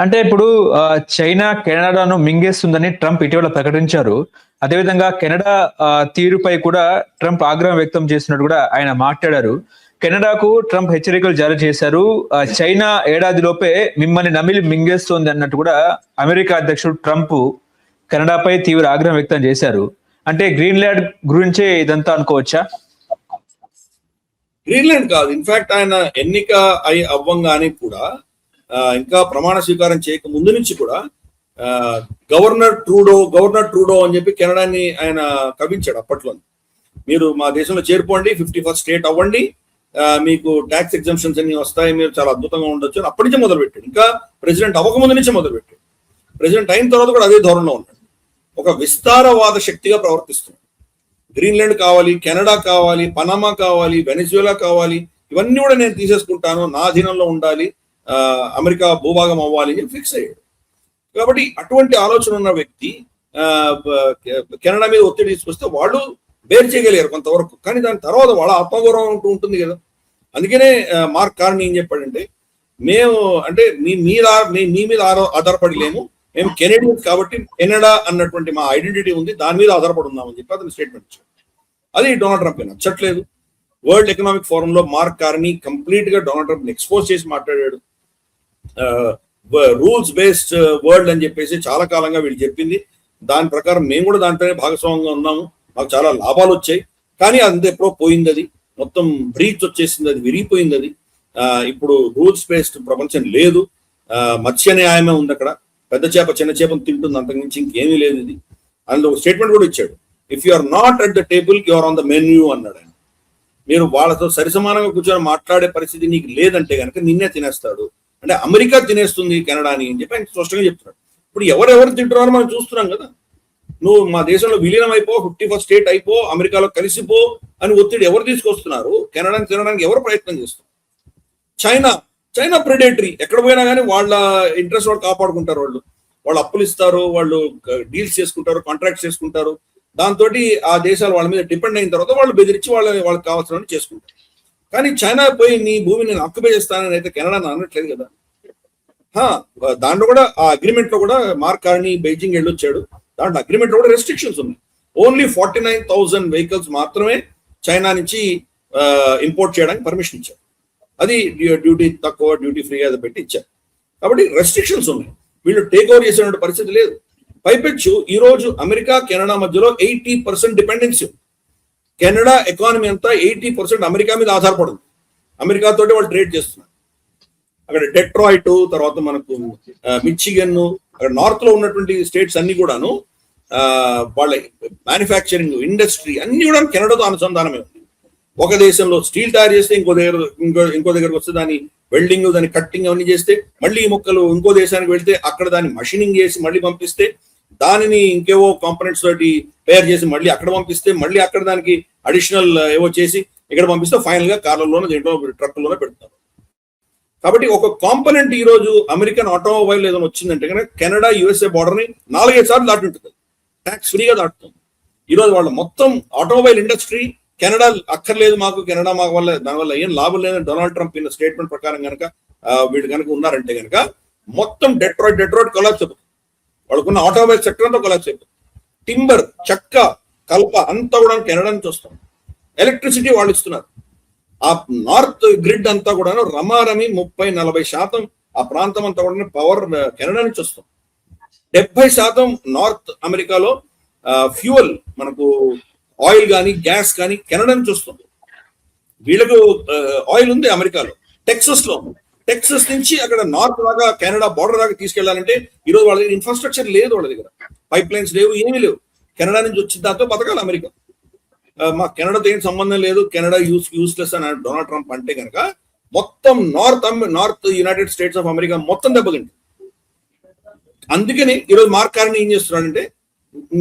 అంటే ఇప్పుడు China కెనడాను మింగేస్తుందని Trump ఇటీవల ప్రకటించారు. అదేవిధంగా కెనడా తీరుపై కూడా ట్రంప్ ఆగ్రహం వ్యక్తం చేసినట్టు కూడా ఆయన మాట్లాడారు. కెనడాకు ట్రంప్ హెచ్చరికలు జారీ చేశారు. చైనా ఏడాదిలోపే మిమ్మల్ని నమిలి మింగేస్తోంది అన్నట్టు కూడా అమెరికా అధ్యక్షుడు ట్రంప్ కెనడాపై తీవ్ర ఆగ్రహం వ్యక్తం చేశారు. అంటే గ్రీన్లాండ్ గురించే ఇదంతా అనుకోవచ్చా? గ్రీన్లాండ్ కాదు, ఇన్ఫాక్ట్ ఆయన ఎన్నిక అవ్వంగానే కూడా ఇంకా ప్రమాణ స్వీకారం చేయక ముందు నుంచి కూడా గవర్నర్ ట్రూడో అని చెప్పి కెనడాని ఆయన కవించాడు అప్పట్లో. మీరు మా దేశంలో చేరిపోండి, 51st స్టేట్ అవ్వండి, మీకు ట్యాక్స్ ఎగ్జంప్షన్స్ అన్ని వస్తాయి, మీరు చాలా అద్భుతంగా ఉండొచ్చు అని అప్పటి నుంచే మొదలుపెట్టాడు. ఇంకా ప్రెసిడెంట్ అవ్వకముందు నుంచే మొదలుపెట్టాడు. ప్రెసిడెంట్ అయిన తర్వాత కూడా అదే ధోరణిలో ఉన్నాడు. ఒక విస్తారవాద శక్తిగా ప్రవర్తిస్తున్నాడు. గ్రీన్లాండ్ కావాలి, కెనడా కావాలి, పనామా కావాలి, వెనిజులా కావాలి, ఇవన్నీ కూడా నేను తీసేసుకుంటాను, నా అధీనంలో ఉండాలి, అమెరికా భూభాగం అవ్వాలి అని ఫిక్స్ అయ్యాడు. కాబట్టి అటువంటి ఆలోచన ఉన్న వ్యక్తి కెనడా మీద ఒత్తిడి తీసుకొస్తే వాళ్ళు బేర్ చేయగలిగారు కొంతవరకు. కానీ దాని తర్వాత వాళ్ళ ఆత్మగౌరవం అంటూ ఉంటుంది కదా. అందుకనే మార్క్ కార్నీ ఏం చెప్పాడంటే, మేము అంటే మీ మీద ఆధారపడి లేము, మేము కెనడియన్స్ కాబట్టి కెనడా అన్నటువంటి మా ఐడెంటిటీ ఉంది, దాని మీద ఆధారపడి ఉన్నామని చెప్పి అతను స్టేట్మెంట్ ఇచ్చాడు. అది డొనాల్డ్ ట్రంప్ నచ్చట్లేదు. వరల్డ్ ఎకనామిక్ ఫోరంలో మార్క్ కార్నీ కంప్లీట్ గా డొనాల్డ్ ట్రంప్ ఎక్స్పోజ్ చేసి మాట్లాడాడు. రూల్స్ బేస్డ్ వరల్డ్ అని చెప్పేసి చాలా కాలంగా వీళ్ళు చెప్పింది, దాని ప్రకారం మేము కూడా దాంట్లోనే భాగస్వామ్యంగా ఉన్నాము, మాకు చాలా లాభాలు వచ్చాయి, కానీ అది ఎప్పుడో పోయింది, అది మొత్తం బ్రీచ్ వచ్చేసింది, అది విరిగిపోయింది. అది ఇప్పుడు రూల్స్ బేస్డ్ ప్రపంచం లేదు, మత్స్య న్యాయమే ఉంది అక్కడ, పెద్ద చేప చిన్న చేపను తింటుంది, అంతకుమించి ఇంకేమీ లేదు. ఇది అందులో ఒక స్టేట్మెంట్ కూడా ఇచ్చాడు, if you are not at the table you are on the menu అన్నాడు ఆయన. మీరు వాళ్ళతో సరిసమానంగా కూర్చొని మాట్లాడే పరిస్థితి నీకు లేదంటే కనుక నిన్నే తినేస్తాడు, అంటే అమెరికా తినేస్తుంది కెనడాని అని చెప్పి ఆయన స్పష్టంగా చెప్తున్నాడు. ఇప్పుడు ఎవరెవరు తింటున్నారో మనం చూస్తున్నాం కదా. నువ్వు మా దేశంలో విలీనం అయిపో, 51st స్టేట్ అయిపో, అమెరికాలో కలిసిపో అని ఒత్తిడి ఎవరు తీసుకొస్తున్నారు? కెనడాని తినడానికి ఎవరు ప్రయత్నం చేస్తున్నారు? చైనా ప్రెడేటరీ, ఎక్కడ పోయినా కానీ వాళ్ళ ఇంట్రెస్ట్ వాళ్ళు కాపాడుకుంటారు. వాళ్ళు అప్పులు ఇస్తారు, వాళ్ళు డీల్స్ చేసుకుంటారు, కాంట్రాక్ట్స్ చేసుకుంటారు. దాంతో ఆ దేశాలు వాళ్ళ మీద డిపెండ్ అయిన తర్వాత వాళ్ళు బెదిరించి వాళ్ళకి కావాల్సిన చేసుకుంటారు. కానీ చైనా పోయి నీ భూమిని నేను ఆక్యుపై చేస్తానని అయితే కెనడా అనట్లేదు కదా. దాంట్లో కూడా ఆ అగ్రిమెంట్ లో కూడా మార్క్ కార్నీ బెయిజింగ్ వెళ్ళొచ్చాడు. దాంట్లో అగ్రిమెంట్ లో కూడా రెస్ట్రిక్షన్స్ ఉన్నాయి. ఓన్లీ 49,000 వెహికల్స్ మాత్రమే చైనా నుంచి ఇంపోర్ట్ చేయడానికి పర్మిషన్ ఇచ్చారు. అది డ్యూటీ తక్కువ, డ్యూటీ ఫ్రీగా పెట్టి ఇచ్చారు. కాబట్టి రెస్ట్రిక్షన్స్ ఉన్నాయి. వీళ్ళు టేక్ ఓవర్ చేసే పరిస్థితి లేదు. పైపెచ్చు ఈ రోజు అమెరికా కెనడా మధ్యలో 80% డిపెండెన్సీ. కెనడా ఎకానమీ అంతా 80% అమెరికా మీద ఆధారపడింది. అమెరికాతోటి వాళ్ళు ట్రేడ్ చేస్తున్నారు. అక్కడ డెట్రాయిట్, తర్వాత మనకు మిచిగన్, అక్కడ నార్త్ లో ఉన్నటువంటి స్టేట్స్ అన్ని కూడాను వాళ్ళ మ్యానుఫ్యాక్చరింగ్ ఇండస్ట్రీ అన్ని కూడా కెనడాతో అనుసంధానమే ఉంది. ఒక దేశంలో స్టీల్ తయారు చేస్తే ఇంకో దగ్గరకు వస్తే దాని వెల్డింగ్, దాని కట్టింగ్ అవన్నీ చేస్తే మళ్ళీ ఈ మొక్కలు ఇంకో దేశానికి వెళ్తే అక్కడ దాన్ని మషినింగ్ చేసి మళ్ళీ పంపిస్తే దానిని ఇంకేవో కాంపోనెంట్స్ తోటి తయారు చేసి మళ్ళీ అక్కడ పంపిస్తే మళ్ళీ అక్కడ దానికి అడిషనల్ ఏవో చేసి ఇక్కడ పంపిస్తే ఫైనల్ గా కార్లలోనే దేంట్లో ట్రక్కుల్లోనే పెడతారు. కాబట్టి ఒక కాంపోనెంట్ ఈ రోజు అమెరికన్ ఆటోమొబైల్ ఏదైనా వచ్చిందంటే కనుక కెనడా USA బార్డర్ ని 4-5 సార్లు దాటుంటుంది, ట్యాక్స్ ఫ్రీగా దాటుతుంది. ఈ రోజు వాళ్ళ మొత్తం ఆటోమొబైల్ ఇండస్ట్రీ కెనడా అక్కర్లేదు మాకు, కెనడా మాకు వల్ల దానివల్ల ఏం లాభం లేదని డొనాల్డ్ ట్రంప్ ఇన్న స్టేట్మెంట్ ప్రకారం కనుక వీళ్ళు కనుక ఉన్నారంటే కనుక మొత్తం డెట్రాయిట్ కొలాప్స్ అయిపోతుంది. వాళ్ళకున్న ఆటోమొబైల్ సెక్టర్ అంతా కొలాప్స్ అయిపోతుంది. టింబర్, చెక్క, కలప అంతా కూడా కెనడా నుంచి వస్తాం. ఎలక్ట్రిసిటీ వాళ్ళు ఇస్తున్నారు. ఆ నార్త్ గ్రిడ్ అంతా కూడా రమారమి 30-40% ఆ ప్రాంతం అంతా కూడా పవర్ కెనడా నుంచి వస్తాం. 70% నార్త్ అమెరికాలో ఫ్యూయల్ మనకు ఆయిల్ కానీ గ్యాస్ కానీ కెనడా నుంచి వస్తుంది. వీళ్ళకు ఆయిల్ ఉంది అమెరికాలో, టెక్సస్ నుంచి అక్కడ నార్త్ దాకా కెనడా బార్డర్ దాకా తీసుకెళ్లాలంటే ఈరోజు వాళ్ళ దగ్గర ఇన్ఫ్రాస్ట్రక్చర్ లేదు, వాళ్ళ దగ్గర పైప్ లైన్స్ లేవు, ఏమీ లేవు. కెనడా నుంచి వచ్చిన దాంతో బతకాలి అమెరికా. మా కెనడాతో ఏం సంబంధం లేదు, కెనడా యూస్లెస్ అని డొనాల్డ్ ట్రంప్ అంటే కనుక మొత్తం north United states of America మొత్తం దెబ్బతింటుంది. అందుకని ఈరోజు మార్క్ కార్నీ ఏం చేస్తున్నాడంటే,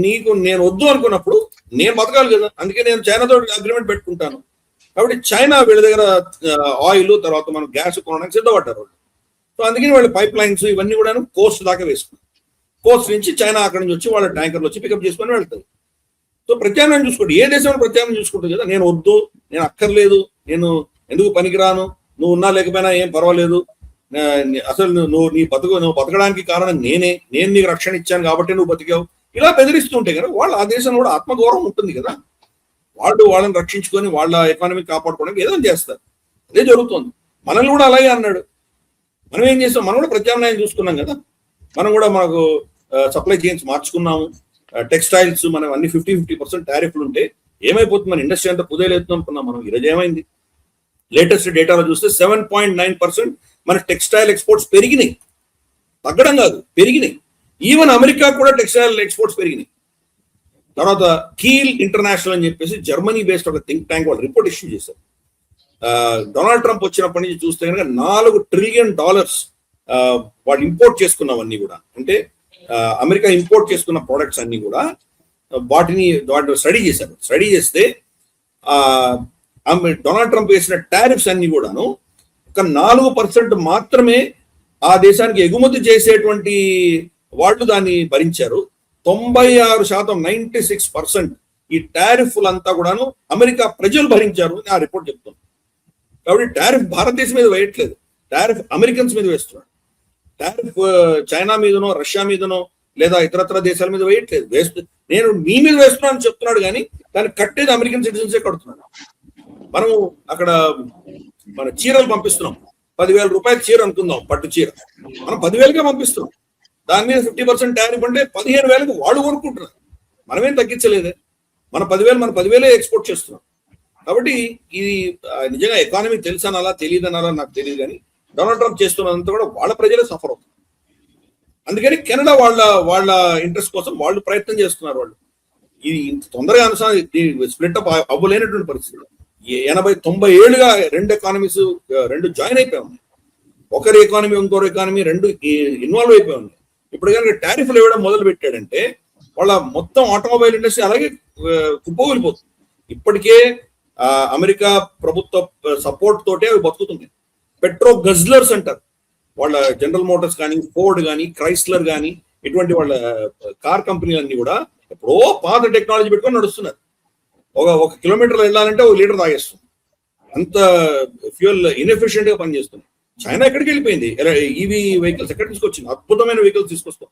నీకు నేను వద్దు అనుకున్నప్పుడు నేను బతకాలి కదా, అందుకే నేను చైనాతో అగ్రిమెంట్ పెట్టుకుంటాను. కాబట్టి చైనా వీళ్ళ దగ్గర ఆయిల్, తర్వాత మనం గ్యాస్ కొనడానికి సిద్ధపడ్డారు వాళ్ళు. సో అందుకని వాళ్ళు పైప్ లైన్స్ ఇవన్నీ కూడా కోస్ట్ దాకా వేసుకున్నారు. కోస్ట్ నుంచి చైనా అక్కడి నుంచి వచ్చి వాళ్ళ ట్యాంకర్లు వచ్చి పికప్ చేసుకొని వెళ్తారు. సో ప్రత్యామ్నాయం చూసుకోండి, ఏ దేశంలో ప్రత్యామ్నాయం చూసుకుంటుంది కదా. నేను వద్దు, నేను అక్కర్లేదు, నేను ఎందుకు పనికిరాను, నువ్వు ఉన్నా లేకపోయినా ఏం పర్వాలేదు, అసలు నువ్వు బతకడానికి కారణం నేను నీకు రక్షణ ఇచ్చాను కాబట్టి నువ్వు బతికావు, ఇలా బెదిరిస్తుంటే కదా వాళ్ళు ఆ దేశంలో కూడా ఆత్మగౌరవం ఉంటుంది కదా, వాళ్ళని రక్షించుకొని వాళ్ళ ఎకానమీ కాపాడుకోవడానికి ఏదో చేస్తారు. అదే జరుగుతుంది. మనల్ని కూడా అలాగే అన్నాడు. మనం ఏం చేస్తాం, మనం కూడా ప్రత్యామ్నాయం చూసుకున్నాం కదా. మనం కూడా మనకు సప్లై చైన్స్ మార్చుకున్నాము. టెక్స్టైల్స్ మనం అన్ని 50% టారిఫ్లు ఉంటే ఏమైపోతుంది, మన ఇండస్ట్రీ అంతా కుదేలేస్తుంది అనుకున్నాం మనం. ఈరోజు ఏమైంది, లేటెస్ట్ డేటాలో చూస్తే 7.9% మన టెక్స్టైల్ ఎక్స్పోర్ట్స్ పెరిగినాయి, తగ్గడం కాదు పెరిగినాయి. ఈవెన్ అమెరికా కూడా టెక్స్టైల్ ఎక్స్పోర్ట్స్ పెరిగినాయి. తర్వాత కీల్ ఇంటర్నేషనల్ అని చెప్పేసి జర్మనీ బేస్డ్ ఒక థింక్ ట్యాంక్ వాళ్ళు రిపోర్ట్ ఇష్యూ చేశారు. డొనాల్డ్ ట్రంప్ వచ్చినప్పటి నుంచి చూస్తే కనుక $4 ట్రిలియన్ వాళ్ళు ఇంపోర్ట్ చేసుకున్నవన్నీ కూడా, అంటే అమెరికా ఇంపోర్ట్ చేసుకున్న ప్రోడక్ట్స్ అన్ని కూడా వాటిని స్టడీ చేశారు. స్టడీ చేస్తే డొనాల్డ్ ట్రంప్ వేసిన టారిఫ్స్ అన్ని కూడాను ఒక 4% మాత్రమే ఆ దేశానికి ఎగుమతి చేసేటువంటి వాళ్ళు దాన్ని భరించారు. 96% 96% ఈ టారిఫ్లంతా కూడాను అమెరికా ప్రజలు భరించారు అని ఆ రిపోర్ట్ చెప్తుంది. కాబట్టి టారిఫ్ భారతదేశం మీద వేయట్లేదు, టారిఫ్ అమెరికన్స్ మీద వేస్తున్నాడు. టారిఫ్ చైనా మీదనో రష్యా మీదనో లేదా ఇతరత్ర దేశాల మీద వేయట్లేదు. నేను మీ మీద వేస్తున్నాను చెప్తున్నాడు, కానీ దాన్ని కట్టేది అమెరికన్ సిటిజన్సే కడుతున్నాడు. మనం అక్కడ మన చీరలు పంపిస్తున్నాం, 10,000 రూపాయల చీర అనుకుందాం, పట్టు చీర మనం 10,000గా పంపిస్తున్నాం. దాని మీద 50% టారిఫ్ అంటే 15,000కి వాళ్ళు కొనుక్కుంటున్నారు. మనమేం తగ్గించలేదే, మన 10,000 ఎక్స్పోర్ట్ చేస్తున్నాం. కాబట్టి ఇది నిజంగా ఎకానమీ తెలుసనాలా తెలియదనాలా నాకు తెలియదు, కానీ డొనాల్డ్ ట్రంప్ చేస్తున్నంత కూడా వాళ్ళ ప్రజలే సఫర్ అవుతారు. అందుకని కెనడా వాళ్ళ ఇంట్రెస్ట్ కోసం వాళ్ళు ప్రయత్నం చేస్తున్నారు. వాళ్ళు ఇది ఇంత తొందరగా స్ప్లిట్ అప్ అవ్వలేనటువంటి పరిస్థితి. 80-90 ఏళ్ళుగా రెండు జాయిన్ అయిపోయి ఉన్నాయి. ఒకరి ఎకానమీ ఇంకొకరి ఎకానమీ రెండు ఇన్వాల్వ్ అయిపోయి ఉన్నాయి. ఇప్పుడు కనుక టారిఫ్లు ఇవ్వడం మొదలు పెట్టాడంటే వాళ్ళ మొత్తం ఆటోమొబైల్ ఇండస్ట్రీ అలాగే కుప్పగలిపోతుంది. ఇప్పటికే అమెరికా ప్రభుత్వ సపోర్ట్ తోటే అవి బతుకుతుంది. పెట్రో గజ్లర్స్ అంటారు వాళ్ళ, జనరల్ మోటార్స్ కానీ, ఫోర్డ్ కానీ, క్రైస్లర్ కానీ, ఇటువంటి వాళ్ళ కార్ కంపెనీలన్నీ కూడా ఎప్పుడో పాత టెక్నాలజీ పెట్టుకొని నడుస్తున్నారు. ఒక కిలోమీటర్లో వెళ్ళాలంటే 1 లీటర్ తాగేస్తుంది. అంత ఫ్యూయల్ ఇన్ఎఫిషియెంట్ గా పనిచేస్తుంది. చైనా ఎక్కడికి వెళ్ళిపోయింది, ఈవీ వెహికల్స్ ఎక్కడి తీసుకొచ్చింది, అద్భుతమైన వెహికల్స్ తీసుకొస్తాం.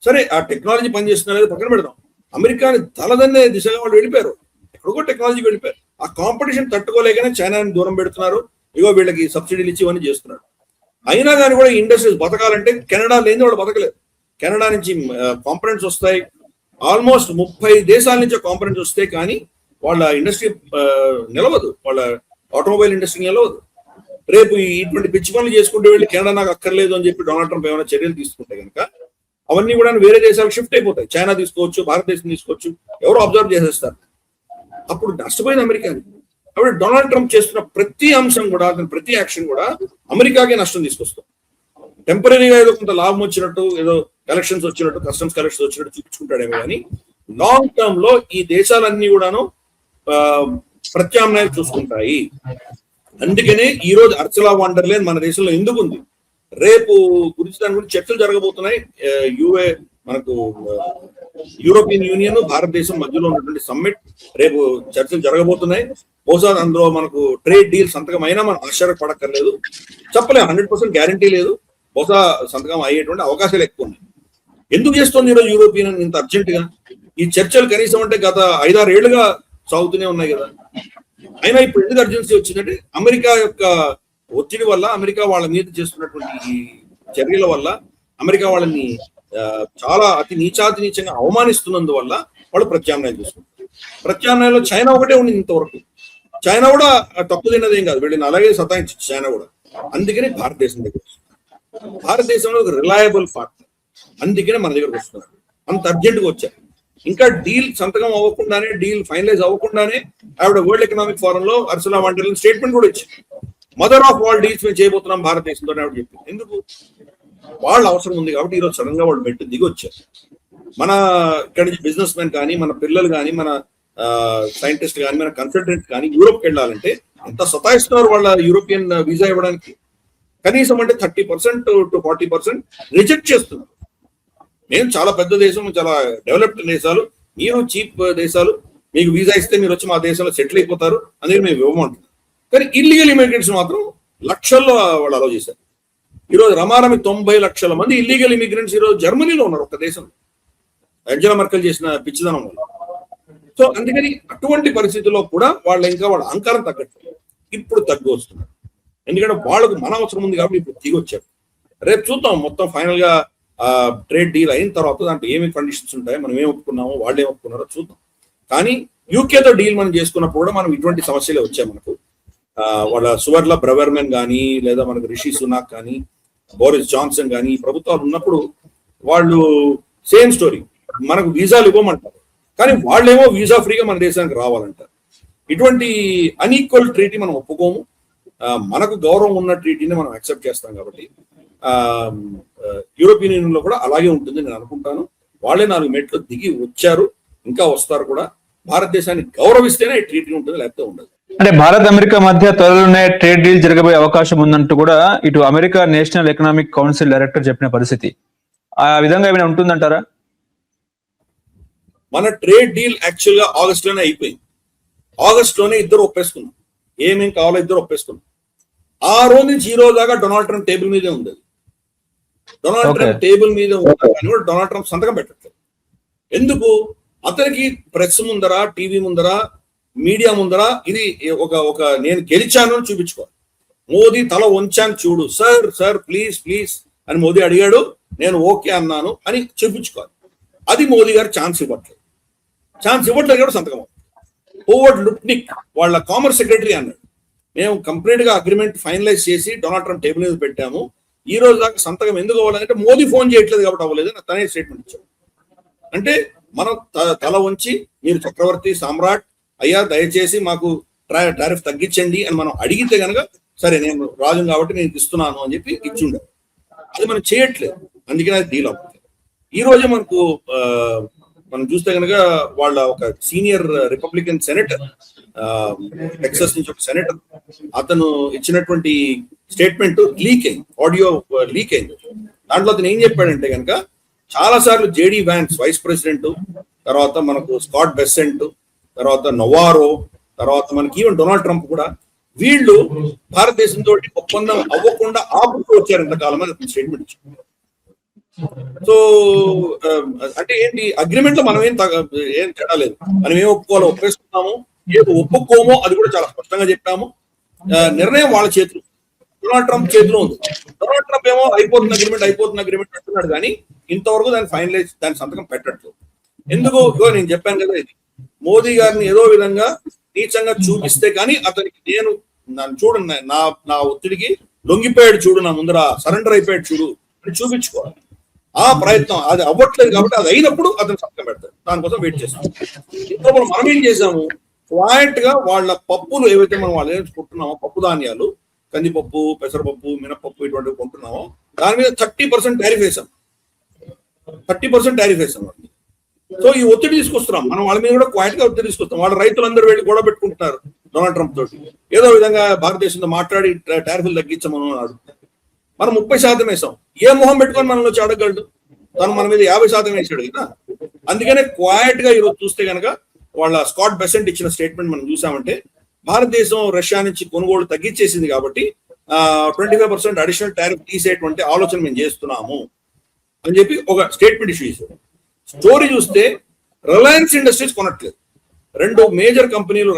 సరే ఆ టెక్నాలజీ పనిచేస్తున్నది పక్కన పెడదాం. అమెరికాని తలదన్నే దిశగా వాళ్ళు వెళ్ళిపోయారు, ఎక్కడికో టెక్నాలజీ వెళ్ళిపోయారు. ఆ కాంపిటీషన్ తట్టుకోలేకనే చైనాని దూరం పెడుతున్నారు. ఇగో వీళ్ళకి సబ్సిడీలు ఇచ్చి ఇవన్నీ చేస్తున్నారు. అయినా కానీ కూడా ఇండస్ట్రీస్ బతకాలంటే కెనడా లేని వాళ్ళు బతకలేదు. కెనడా నుంచి కాంపనెంట్స్ వస్తాయి, ఆల్మోస్ట్ 30 దేశాల నుంచి కాంపనెంట్స్ వస్తాయి, కానీ వాళ్ళ ఇండస్ట్రీ నిలవదు, వాళ్ళ ఆటోమొబైల్ ఇండస్ట్రీ నిలవదు. రేపు ఇటువంటి పిచ్చి పనులు చేసుకుంటూ వెళ్ళి కెనడా నాకు అక్కర్లేదు అని చెప్పి డొనాల్డ్ ట్రంప్ ఏమైనా చర్యలు తీసుకుంటే కనుక అవన్నీ కూడా వేరే దేశాలకు షిఫ్ట్ అయిపోతాయి. చైనా తీసుకోవచ్చు, భారతదేశం తీసుకోవచ్చు, ఎవరో అబ్జర్వ్ చేసేస్తారు. అప్పుడు నష్టపోయింది అమెరికాని. కాబట్టి డొనాల్డ్ ట్రంప్ చేస్తున్న ప్రతి అంశం కూడా, అతని ప్రతి యాక్షన్ కూడా అమెరికాకే నష్టం తీసుకొస్తాం. టెంపరీగా ఏదో కొంత లాభం వచ్చినట్టు, ఏదో కలెక్షన్స్ వచ్చినట్టు, కస్టమ్స్ కలెక్షన్స్ వచ్చినట్టు చూపించుకుంటాడేమో, కానీ లాంగ్ టర్మ్ లో ఈ దేశాలన్నీ కూడాను ప్రత్యామ్నాయాలు చూసుకుంటాయి. అందుకనే ఈ రోజు అర్చలా వండర్లేన్ మన దేశంలో ఎందుకు ఉంది, రేపు గురించి దాని గురించి చర్చలు జరగబోతున్నాయి. మనకు యూరోపియన్ యూనియన్ భారతదేశం మధ్యలో ఉన్నటువంటి సమ్మిట్ రేపు చర్చలు జరగబోతున్నాయి. బహుశా అందులో మనకు ట్రేడ్ డీల్ సంతకం అయినా మనం ఆశ్చర్యపడక్కర్లేదు, చెప్పలేము, 100% గ్యారంటీ లేదు. బహుశా సంతకం అయ్యేటువంటి అవకాశాలు ఎక్కువ ఉన్నాయి. ఎందుకు చేస్తుంది ఈరోజు యూరోపియన్ ఇంత అర్జెంట్ గా ఈ చర్చలు? కనీసం అంటే గత 5-6 ఏళ్లుగా సాగుతూనే ఉన్నాయి కదా. అయినా ఇప్పుడు ఎందుకు అర్జెన్సీ వచ్చిందంటే అమెరికా యొక్క ఒత్తిడి వల్ల, అమెరికా వాళ్ళ మీద చేస్తున్నటువంటి చర్యల వల్ల, అమెరికా వాళ్ళని చాలా అతి నీచంగా అవమానిస్తున్నందువల్ల వాళ్ళు ప్రత్యామ్నాయం చూసుకుంటారు. ప్రత్యామ్నాయంలో చైనా ఒకటే ఉండింది ఇంతవరకు. చైనా కూడా తప్పు తిన్నదేం కాదు, వీళ్ళని అలాగే సతాయించు చైనా కూడా. అందుకని భారతదేశం దగ్గర భారతదేశంలో ఒక రిలయబుల్ పార్ట్నర్, అందుకనే మన దగ్గరకు వస్తున్నారు. అంత అర్జెంటుగా వచ్చారు. ఇంకా డీల్ సంతకం అవ్వకుండానే, డీల్ ఫైనలైజ్ అవ్వకుండానే ఆవిడ వరల్డ్ ఎకనామిక్ ఫోరం లో Ursula von der Leyen statement కూడా ఇచ్చింది. మదర్ ఆఫ్ ఆల్ డీల్స్ మేము చేయబోతున్నాం భారతదేశంతో ఆవిడ చెప్పింది. ఎందుకు? వాళ్ళ అవసరం ఉంది కాబట్టి ఈరోజు సడన్ గా వాళ్ళు మెట్టు దిగి వచ్చారు. మన ఇక్కడి నుంచి బిజినెస్ మెన్ కానీ, మన పిల్లలు కానీ, మన సైంటిస్ట్ కానీ, మన కన్సల్టెంట్ కానీ యూరోప్కి వెళ్ళాలంటే ఎంత సతాయిస్తున్నారు వాళ్ళ యూరోపియన్ వీసా ఇవ్వడానికి. కనీసం అంటే 30% to 40% రిజెక్ట్ చేస్తున్నారు. మేము చాలా పెద్ద దేశం, చాలా డెవలప్డ్ దేశాలు, మీరు చీప్ దేశాలు, మీకు వీసా ఇస్తే మీరు వచ్చి మా దేశంలో సెటిల్ అయిపోతారు అనేది మేము ఇవ్వమంటున్నాం. కానీ ఇల్లీగల్ ఇమిగ్రెంట్స్ మాత్రం లక్షల్లో వాళ్ళు అలౌ చేశారు. ఈరోజు రమారమి 90 లక్షల మంది ఇల్లీగల్ ఇమిగ్రెంట్స్ ఈరోజు జర్మనీలో ఉన్నారు ఒక దేశంలో, అంజెలా మెర్కెల్ చేసిన పిచ్చిదనం వల్ల. సో అందుకని అటువంటి పరిస్థితుల్లో కూడా వాళ్ళ అహంకారం తగ్గట్టు ఇప్పుడు తగ్గి వస్తున్నారు. ఎందుకంటే వాళ్ళకు మన అవసరం ఉంది కాబట్టి ఇప్పుడు దిగి వచ్చారు. రేపు చూద్దాం మొత్తం ఫైనల్ గా ట్రేడ్ డీల్ అయిన తర్వాత దాంట్లో ఏమి కండిషన్స్ ఉంటాయో, మనం ఏం ఒప్పుకున్నామో వాళ్ళు ఏం ఒప్పుకున్నారో చూద్దాం. కానీ యూకేతో డీల్ మనం చేసుకున్నప్పుడు కూడా మనం ఇటువంటి సమస్యలే వచ్చాయి మనకు. వాళ్ళ సువర్ల బ్రవర్మెన్ కానీ, లేదా మనకు రిషి సునాక్ కానీ, బోరిస్ జాన్సన్ కానీ ఈ ప్రభుత్వాలు ఉన్నప్పుడు వాళ్ళు సేమ్ స్టోరీ, మనకు వీసాలు ఇవ్వమంటారు కానీ వాళ్ళేమో వీసా ఫ్రీగా మన దేశానికి రావాలంటారు. ఇటువంటి అన్ఈక్వల్ ట్రీటీ మనం ఒప్పుకోము. మనకు గౌరవం ఉన్న ట్రీటీని మనం యాక్సెప్ట్ చేస్తాం కాబట్టి యూరోపియన్ యూనియన్ లో కూడా అలాగే ఉంటుంది నేను అనుకుంటాను. వాళ్ళే 4 మెట్లు దిగి వచ్చారు, ఇంకా వస్తారు కూడా. భారతదేశాన్ని గౌరవిస్తేనే ఈ ట్రీటీ ఉంటుంది, లేకపోతే ఉండదు. అంటే భారత్ అమెరికా మధ్య త్వరలోనే ట్రేడ్ డీల్ జరగబోయే అవకాశం ఉందంటూ కూడా ఇటు America national economic council director చెప్పిన పరిస్థితి, ఆ విధంగా ఏమైనా ఉంటుందంటారా? మన ట్రేడ్ డీల్ యాక్చువల్ గా ఆగస్ట్ లోనే అయిపోయింది. ఆగస్ట్ లోనే ఇద్దరు ఒప్పేసుకున్నాం, ఏమేం కావాలో ఇద్దరు ఒప్పేసుకున్నాం. ఆ రోజు నుంచి ఈ రోజు దాకా డొనాల్డ్ ట్రంప్ టేబుల్ మీదే ఉంది. డొనాల్డ్ ట్రంప్ టేబుల్ మీద కానీ కూడా డొనాల్డ్ ట్రంప్ సంతకం పెట్టట్లేదు. ఎందుకు? అతనికి ప్రెస్ ముందర, టీవీ ముందర, మీడియా ముందర ఇది ఒక నేను గెలిచాను అని చూపించుకోవాలి. మోదీ తల వంచాను చూడు, సార్ ప్లీజ్ ప్లీజ్ అని మోదీ అడిగాడు, నేను ఓకే అన్నాను అని చూపించుకోవాలి. అది మోదీ గారు ఛాన్స్ ఇవ్వట్లేదు కూడా సంతకం. హోవర్డ్ లుట్నిక్ వాళ్ళ కామర్స్ సెక్రటరీ అన్నాడు, మేము కంప్లీట్ గా అగ్రిమెంట్ ఫైనలైజ్ చేసి డొనాల్డ్ ట్రంప్ టేబుల్ మీద పెట్టాము, ఈ రోజు దాకా సంతకం ఎందుకు అవ్వాలంటే మోదీ ఫోన్ చేయట్లేదు కాబట్టి అవ్వలేదు అని తనే స్టేట్మెంట్ ఇచ్చాడు. మనం తల వంచి మీరు చక్రవర్తి సామ్రాట్ అయ్యా దయచేసి మాకు టారిఫ్ తగ్గించండి అని మనం అడిగితే కనుక సరే నేను రాజు కాబట్టి నేను ఇస్తున్నాను అని చెప్పి ఇచ్చిండే. అది మనం చేయట్లేదు, అందుకని అది డీల్ అవుతుంది. ఈ రోజే మనకు మనం చూస్తే కనుక వాళ్ళ ఒక సీనియర్ రిపబ్లికన్ సెనేటర్, టెక్సస్ నుంచి ఒక సెనేటర్, అతను ఇచ్చినటువంటి స్టేట్మెంట్ లీక్ అయింది, ఆడియో లీక్ అయింది. దాంట్లో అతను ఏం చెప్పాడంటే కనుక చాలా సార్లు జేడీ వ్యాన్స్ వైస్ ప్రెసిడెంట్, తర్వాత మనకు స్కాట్ బెసెంట్, తర్వాత నొవారో, తర్వాత మనకి ఈవెన్ డొనాల్డ్ ట్రంప్ కూడా వీళ్ళు భారతదేశంతో ఒప్పందం అవ్వకుండా ఆపుతూ వచ్చారు ఇంతకాలం అని స్టేట్మెంట్ ఇచ్చారు. సో అంటే ఏంటి, అగ్రిమెంట్ లో మనం ఏం తేడా లేదు, మనం ఏం ఒప్పుకోవాలో ఒప్పేసుకున్నాము, ఏదో ఒప్పుకోమో అది కూడా చాలా స్పష్టంగా చెప్పాము. నిర్ణయం వాళ్ళ చేతులు, డొనాల్డ్ ట్రంప్ చేతిలో ఉంది. డొనాల్డ్ ట్రంప్ ఏమో అయిపోతున్న అగ్రిమెంట్ అంటున్నాడు కానీ ఇంతవరకు దాన్ని ఫైనలైజ్, దాని సంతకం పెట్టట్లేదు. ఎందుకు? నేను చెప్పాను కదా, ఇది మోదీ గారిని ఏదో విధంగా నీచంగా చూపిస్తే కానీ అతనికి నేను నన్ను చూడు, నా ఒత్తిడికి లొంగిపోయాడు చూడు, నా ముందర సరెండర్ అయిపోయాడు చూడు అని చూపించుకోవాలి. ఆ ప్రయత్నం అది అవ్వట్లేదు కాబట్టి అది అయినప్పుడు అతను సంతకం పెడతాడు. దానికోసం వెయిట్ చేస్తాం. ఇంతప్పుడు మనం ఏం చేసాము, క్వైట్ గా వాళ్ళ పప్పులు ఏవైతే మనం వాళ్ళు కొంటున్నామో, పప్పు ధాన్యాలు, కందిపప్పు, పెసరపప్పు, మినపప్పు ఇటువంటివి కొంటున్నామో దాని మీద 30% టారిఫ్ వేసాం. 30% టారిఫ్ వేసాం వాళ్ళకి. సో ఈ ఒత్తిడి తీసుకొస్తున్నాం మనం వాళ్ళ మీద కూడా క్వైట్ గా ఒత్తిడి తీసుకొస్తాం. వాళ్ళ రైతులందరూ వెళ్ళి గొడవ పెట్టుకుంటున్నారు డొనాల్డ్ ట్రంప్ తోటి, ఏదో విధంగా భారతదేశంతో మాట్లాడి టారిఫ్లు తగ్గించమని అడుగుతారు. మనం 30% వేసాం. ఏ మొహం పెట్టుకొని మనలో వచ్చి అడగలడు? తను మన మీద 50% వేసాడు కదా. అందుకనే క్వైట్ గా ఈరోజు చూస్తే కనుక వాళ్ళ స్కాట్ బెసెంట్ ఇచ్చిన స్టేట్మెంట్ మనం చూసామంటే, భారతదేశం రష్యా నుంచి కొనుగోలు తగ్గించేసింది కాబట్టి 25% అడిషనల్ టారిఫ్ తీసేటువంటి ఆలోచన మేము చేస్తున్నాము అని చెప్పి ఒక స్టేట్మెంట్ ఇష్యూ చేశారు. స్టోరీ చూస్తే రిలయన్స్ ఇండస్ట్రీస్ కొనట్లేదు. 2 మేజర్ కంపెనీలు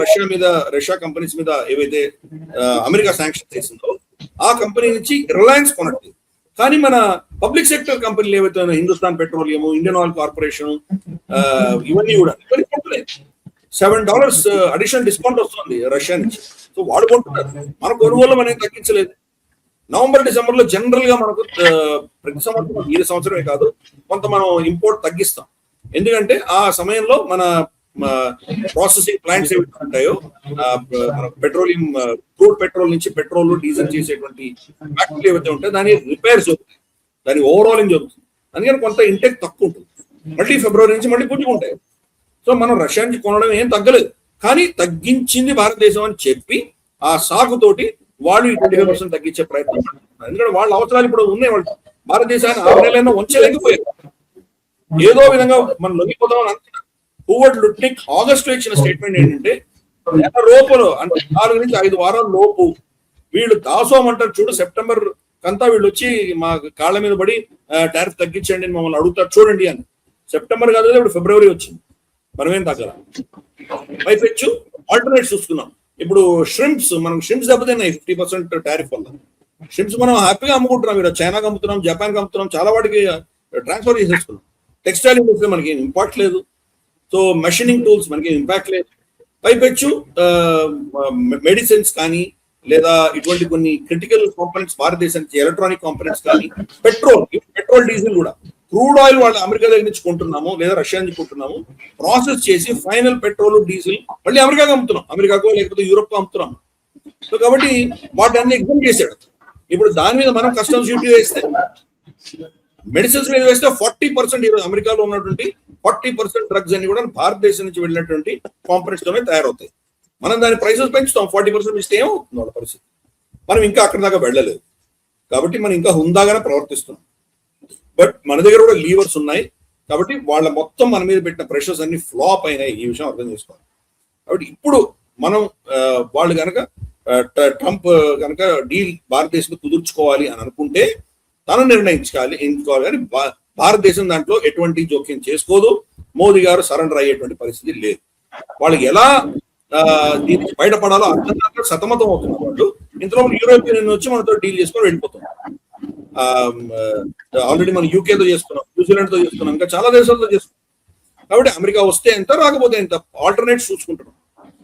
రష్యా కంపెనీస్ మీద ఏవైతే అమెరికా శాంక్షన్ చేసిందో ఆ కంపెనీ నుంచి రిలయన్స్ కొనట్లేదు. కానీ మన పబ్లిక్ సెక్టర్ కంపెనీలు ఏవైతే Hindustan petroleum, Indian oil corporation, ఇవన్నీ కొంటున్నాయి. $7 అడిషనల్ డిస్కౌంట్ వస్తుంది రష్యా నుంచి. సో వాడు కొంటున్నారు. మన కొనుగోలు మనం తగ్గించలేదు. నవంబర్ డిసెంబర్ లో జనరల్ గా మనకు ప్రతి సంవత్సరం, ఈ సంవత్సరమే కాదు, కొంత మనం ఇంపోర్ట్ తగ్గిస్తాం. ఎందుకంటే ఆ సమయంలో మన ప్రాసెసింగ్ ప్లాంట్స్ ఏవైతే ఉంటాయో, పెట్రోలియం, క్రూడ్ పెట్రోల్ నుంచి పెట్రోల్, డీజిల్ చేసేటువంటి ఫ్యాక్టరీలు ఏవైతే ఉంటాయో దాని రిపేర్స్ జరుగుతాయి, దాని ఓవరాలింగ్ జరుగుతుంది. అందుకని కొంత ఇంటెక్ తక్కువ ఉంటుంది. మళ్ళీ ఫిబ్రవరి నుంచి మళ్ళీ పుంజుకుంటాయి. సో మనం రష్యా నుంచి కొనడం ఏం తగ్గలేదు, కానీ తగ్గించింది భారతదేశం అని చెప్పి ఆ సాకుతోటి వాళ్ళు 25% తగ్గించే ప్రయత్నం చేస్తున్నారు. ఎందుకంటే వాళ్ళ అవసరాలు ఇప్పుడు ఉన్నాయి. వాళ్ళు భారతదేశాన్ని 6 నెలలైనా ఉంచలేకపోయారు. ఏదో విధంగా మనం లొంగిపోతామని అనుకున్నారు. హూవర్డ్ లుట్నిక్ ఆగస్ట్ లో ఇచ్చిన స్టేట్మెంట్ ఏంటంటే, నెల లోపల అంటే 4 నుంచి 5 వారాల లోపు వీళ్ళు దాసోమంటారు చూడు, సెప్టెంబర్ కంతా వీళ్ళు వచ్చి మా కాళ్ళ మీద పడి టారిఫ్ తగ్గించండి అని మమ్మల్ని అడుగుతారు చూడండి అని. సెప్టెంబర్ కాదు ఇప్పుడు ఫిబ్రవరి వచ్చింది, మనమేం తగ్గల. పైపెచ్చు ఆల్టర్నేట్స్ చూసుకున్నాం. ఇప్పుడు షింప్స్, మనం షింప్స్ దెబ్బతిన్నాయి 50% టారిఫ్ వల్ల. షింప్స్ మనం హ్యాపీగా అమ్ముకుంటున్నాం, మీరు చైనాకి అమ్ముతున్నాం, జపాన్కి అమ్ముతున్నాం, చాలా వాటికి ట్రాన్స్ఫర్ చేసేసుకున్నాం. టెక్స్టైల్ ఇండస్ట్రీ మనకి ఇంపాక్ట్ లేదు, సో మెషినింగ్ టూల్స్ మనకి ఇంపాక్ట్ లేదు. పైపెచ్చు మెడిసిన్స్ కానీ లేదా ఇటువంటి కొన్ని క్రిటికల్ కాంపోనెంట్స్ భారతదేశానికి, ఎలక్ట్రానిక్ కాంపోనెంట్స్ కానీ, పెట్రోల్ డీజిల్ కూడా, క్రూడ్ ఆయిల్ వాళ్ళు అమెరికా దగ్గర నుంచి కొంటున్నాము లేదా రష్యా నుంచి కొంటున్నాము, ప్రాసెస్ చేసి ఫైనల్ పెట్రోల్ డీజిల్ మళ్ళీ అమెరికాకి అమ్ముతున్నాం, అమెరికాకో లేకపోతే యూరోప్ అమ్ముతున్నాం. సో కాబట్టి వాటిని ఎగ్జామ్ చేశాడు. ఇప్పుడు దాని మీద మనం కస్టమ్స్ డ్యూటీ వేస్తే, మెడిసిన్స్ మీద వేస్తే 40% ఈరోజు అమెరికాలో ఉన్నటువంటి 40% డ్రగ్స్ అన్ని కూడా భారతదేశం నుంచి వెళ్ళినటువంటి కాంపోనెంట్స్ తోనే తయారవుతాయి. మనం దాని ప్రైసెస్ పెంచుతాం, 40% ఇస్తే ఏమవుతుంది వాళ్ళ పరిస్థితి. మనం ఇంకా అక్కడి దాకా వెళ్ళలేదు కాబట్టి మనం ఇంకా హుందాగానే ప్రవర్తిస్తున్నాం. బట్ మన దగ్గర కూడా లీవర్స్ ఉన్నాయి కాబట్టి వాళ్ళ మొత్తం మన మీద పెట్టిన ప్రెషర్స్ అన్ని ఫ్లాప్ అయినాయి, ఈ విషయం అర్థం చేసుకోవాలి. కాబట్టి ఇప్పుడు మనం వాళ్ళు కనుక ట్రంప్ కనుక డీల్ భారతదేశంతో కుదుర్చుకోవాలి అని అనుకుంటే తను నిర్ణయించుకోవాలి కానీ భారతదేశం దాంట్లో ఎటువంటి జోక్యం చేసుకోదు. మోదీ గారు సరెండర్ అయ్యేటువంటి పరిస్థితి లేదు. వాళ్ళకి ఎలా దీనికి బయటపడాలో అర్థం కాక సతమతం అవుతున్నారు వాళ్ళు. ఇంతలో యూరోపియన్ యూనియన్ వచ్చి మనతో డీల్ చేసుకొని వెళ్ళిపోతాం. ఆల్రెడీ మనం యూకేతో చేసుకున్నాం, న్యూజిలాండ్ తో చేసుకున్నాం, ఇంకా చాలా దేశాలతో చేసుకున్నాం. కాబట్టి అమెరికా వస్తే ఎంత, రాకపోతే ఎంత, ఆల్టర్నేట్స్ చూసుకుంటున్నాం.